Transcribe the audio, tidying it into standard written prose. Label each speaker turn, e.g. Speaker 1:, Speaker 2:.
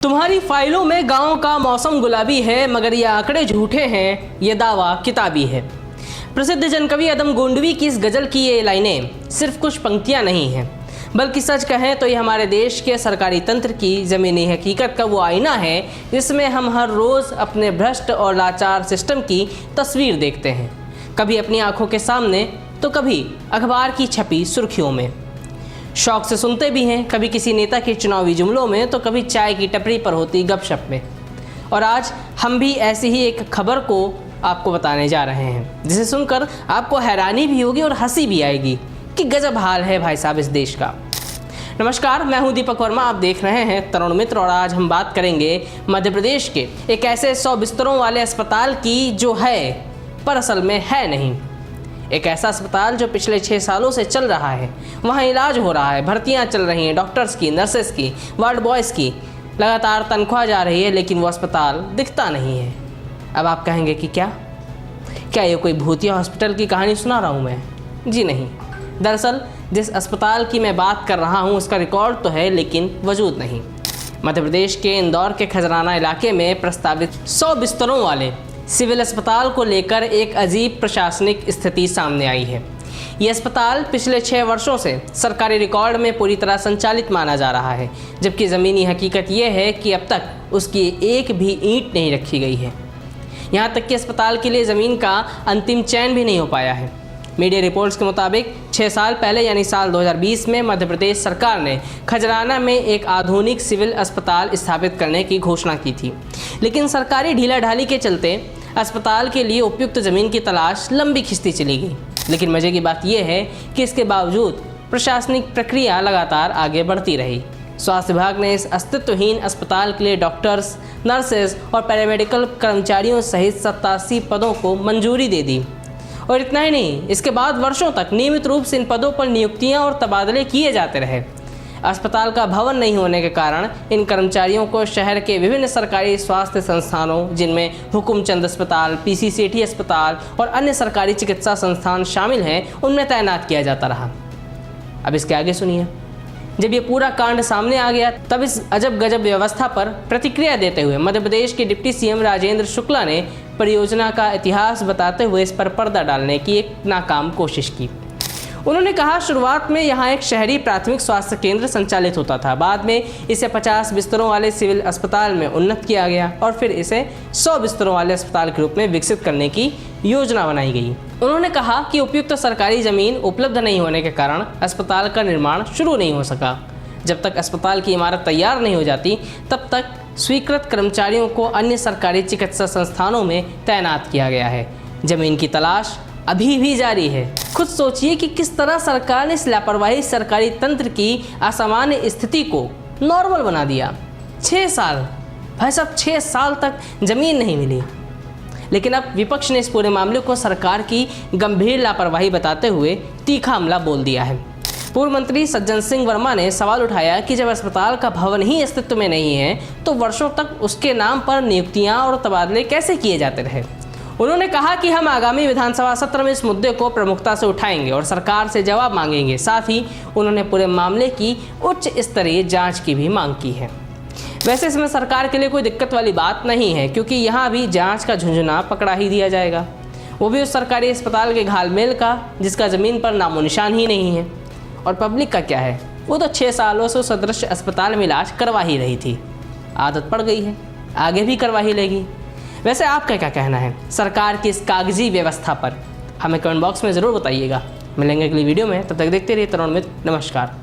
Speaker 1: तुम्हारी फाइलों में गांव का मौसम गुलाबी है, मगर ये आंकड़े झूठे हैं, ये दावा किताबी है। प्रसिद्ध जनकवि अदम गोंडवी की इस गजल की ये लाइनें सिर्फ कुछ पंक्तियां नहीं हैं, बल्कि सच कहें तो ये हमारे देश के सरकारी तंत्र की ज़मीनी हकीकत का वो आईना है जिसमें हम हर रोज़ अपने भ्रष्ट और लाचार सिस्टम की तस्वीर देखते हैं, कभी अपनी आंखों के सामने तो कभी अखबार की छपी सुर्खियों में। शौक से सुनते भी हैं, कभी किसी नेता के चुनावी जुमलों में तो कभी चाय की टपरी पर होती गपशप में। और आज हम भी ऐसी ही एक खबर को आपको बताने जा रहे हैं, जिसे सुनकर आपको हैरानी भी होगी और हंसी भी आएगी कि गजब हाल है भाई साहब इस देश का। नमस्कार, मैं हूं दीपक वर्मा, आप देख रहे हैं तरुण मित्र और आज हम बात करेंगे मध्य प्रदेश के एक ऐसे 100 बिस्तरों वाले अस्पताल की जो है पर असल में है नहीं। एक ऐसा अस्पताल जो पिछले 6 सालों से चल रहा है, वहाँ इलाज हो रहा है, भर्तियाँ चल रही हैं, डॉक्टर्स की, नर्सेस की, वार्ड बॉयज़ की, लगातार तनख्वाह जा रही है, लेकिन वो अस्पताल दिखता नहीं है। अब आप कहेंगे कि क्या ये कोई भूतिया हॉस्पिटल की कहानी सुना रहा हूँ मैं? जी नहीं, दरअसल जिस अस्पताल की मैं बात कर रहा हूँ उसका रिकॉर्ड तो है लेकिन वजूद नहीं। मध्य प्रदेश के इंदौर के खजराना इलाके में प्रस्तावित 100 बिस्तरों वाले सिविल अस्पताल को लेकर एक अजीब प्रशासनिक स्थिति सामने आई है। ये अस्पताल पिछले 6 वर्षों से सरकारी रिकॉर्ड में पूरी तरह संचालित माना जा रहा है, जबकि ज़मीनी हकीकत ये है कि अब तक उसकी एक भी ईंट नहीं रखी गई है। यहाँ तक कि अस्पताल के लिए ज़मीन का अंतिम चयन भी नहीं हो पाया है। मीडिया रिपोर्ट्स के मुताबिक 6 साल पहले यानी साल 2020 में मध्य प्रदेश सरकार ने खजराना में एक आधुनिक सिविल अस्पताल स्थापित करने की घोषणा की थी, लेकिन सरकारी ढीलाढाली के चलते अस्पताल के लिए उपयुक्त ज़मीन की तलाश लंबी खिंचती चली गई। लेकिन मज़े की बात यह है कि इसके बावजूद प्रशासनिक प्रक्रिया लगातार आगे बढ़ती रही। स्वास्थ्य विभाग ने इस अस्तित्वहीन अस्पताल के लिए डॉक्टर्स, नर्सेज और पैरामेडिकल कर्मचारियों सहित 87 पदों को मंजूरी दे दी। और इतना ही नहीं, इसके बाद वर्षों तक नियमित रूप से इन पदों पर नियुक्तियां और तबादले किए जाते रहे। अस्पताल का भवन नहीं होने के कारण इन कर्मचारियों को शहर के विभिन्न सरकारी स्वास्थ्य संस्थानों, जिनमें हुकुमचंद अस्पताल, पीसी सेठी अस्पताल और अन्य सरकारी चिकित्सा संस्थान शामिल हैं, उनमें तैनात किया जाता रहा। अब इसके आगे सुनिए। जब ये पूरा कांड सामने आ गया, तब इस अजब गजब व्यवस्था पर प्रतिक्रिया देते हुए मध्य प्रदेश के डिप्टी सीएम राजेंद्र शुक्ला ने परियोजना का इतिहास बताते हुए इस पर पर्दा डालने की एक नाकाम कोशिश की। उन्होंने कहा, शुरुआत में यहाँ एक शहरी प्राथमिक स्वास्थ्य केंद्र संचालित होता था, बाद में इसे 50 बिस्तरों वाले सिविल अस्पताल में उन्नत किया गया और फिर इसे 100 बिस्तरों वाले अस्पताल के रूप में विकसित करने की योजना बनाई गई। उन्होंने कहा कि उपयुक्त सरकारी ज़मीन उपलब्ध नहीं होने के कारण अस्पताल का निर्माण शुरू नहीं हो सका। जब तक अस्पताल की इमारत तैयार नहीं हो जाती, तब तक स्वीकृत कर्मचारियों को अन्य सरकारी चिकित्सा संस्थानों में तैनात किया गया है। ज़मीन की तलाश अभी भी जारी है। खुद सोचिए कि किस तरह सरकार ने इस लापरवाही सरकारी तंत्र की असामान्य स्थिति को नॉर्मल बना दिया। 6 साल, भाई साहब 6 साल तक ज़मीन नहीं मिली। लेकिन अब विपक्ष ने इस पूरे मामले को सरकार की गंभीर लापरवाही बताते हुए तीखा हमला बोल दिया है। पूर्व मंत्री सज्जन सिंह वर्मा ने सवाल उठाया कि जब अस्पताल का भवन ही अस्तित्व में नहीं है तो वर्षों तक उसके नाम पर नियुक्तियां और तबादले कैसे किए जाते रहे। उन्होंने कहा कि हम आगामी विधानसभा सत्र में इस मुद्दे को प्रमुखता से उठाएंगे और सरकार से जवाब मांगेंगे। साथ ही उन्होंने पूरे मामले की उच्च स्तरीय जांच की भी मांग की है। वैसे इसमें सरकार के लिए कोई दिक्कत वाली बात नहीं है, क्योंकि यहाँ भी जांच का झुंझुना पकड़ा ही दिया जाएगा, वो भी उस सरकारी अस्पताल के घालमेल का जिसका ज़मीन पर नामो निशान ही नहीं है। और पब्लिक का क्या है, वो तो 6 सालों से उस सदृश अस्पताल में इलाज करवा ही रही थी, आदत पड़ गई है, आगे भी करवा ही लेगी। वैसे आपका क्या कहना है सरकार की इस कागजी व्यवस्था पर? हमें कमेंट बॉक्स में ज़रूर बताइएगा। मिलेंगे अगली वीडियो में, तब तक देखते रहिए तरुण मित्र। नमस्कार।